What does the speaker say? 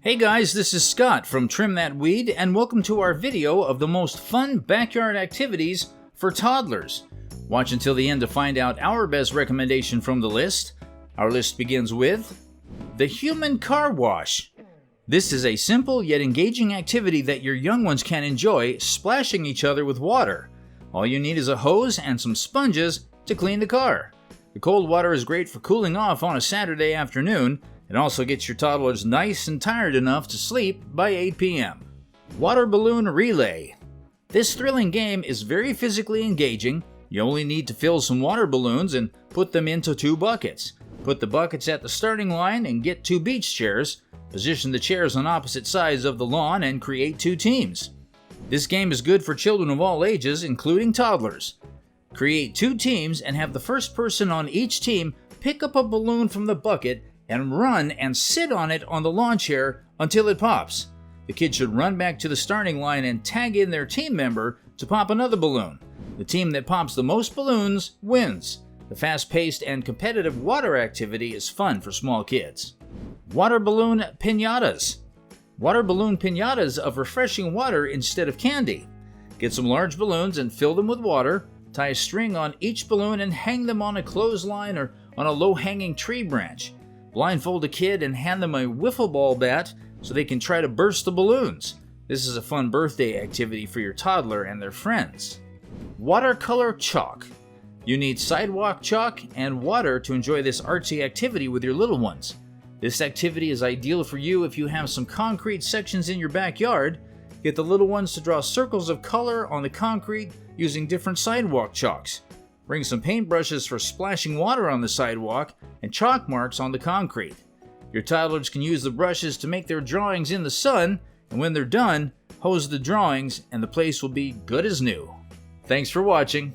Hey guys, this is Scott from Trim That Weed, and welcome to our video of the most fun backyard activities for toddlers. Watch until the end to find out our best recommendation from the list. Our list begins with the human car wash. This is a simple yet engaging activity that your young ones can enjoy, splashing each other with water. All you need is a hose and some sponges to clean the car. The cold water is great for cooling off on a Saturday afternoon. It also gets your toddlers nice and tired enough to sleep by 8 p.m. Water balloon relay. This thrilling game is very physically engaging. You only need to fill some water balloons and put them into 2 buckets. Put the buckets at the starting line and get 2 beach chairs. Position the chairs on opposite sides of the lawn and create 2 teams. This game is good for children of all ages, including toddlers. Create 2 teams and have the first person on each team pick up a balloon from the bucket and run and sit on it on the lawn chair until it pops. The kid should run back to the starting line and tag in their team member to pop another balloon. The team that pops the most balloons wins. The fast-paced and competitive water activity is fun for small kids. Water balloon piñatas. Water balloon piñatas of refreshing water instead of candy. Get some large balloons and fill them with water. Tie a string on each balloon and hang them on a clothesline or on a low-hanging tree branch. Blindfold a kid and hand them a wiffle ball bat so they can try to burst the balloons. This is a fun birthday activity for your toddler and their friends. Watercolor chalk. You need sidewalk chalk and water to enjoy this artsy activity with your little ones. This activity is ideal for you if you have some concrete sections in your backyard. Get the little ones to draw circles of color on the concrete using different sidewalk chalks. Bring some paintbrushes for splashing water on the sidewalk and chalk marks on the concrete. Your toddlers can use the brushes to make their drawings in the sun, and when they're done, hose the drawings and the place will be good as new. Thanks for watching.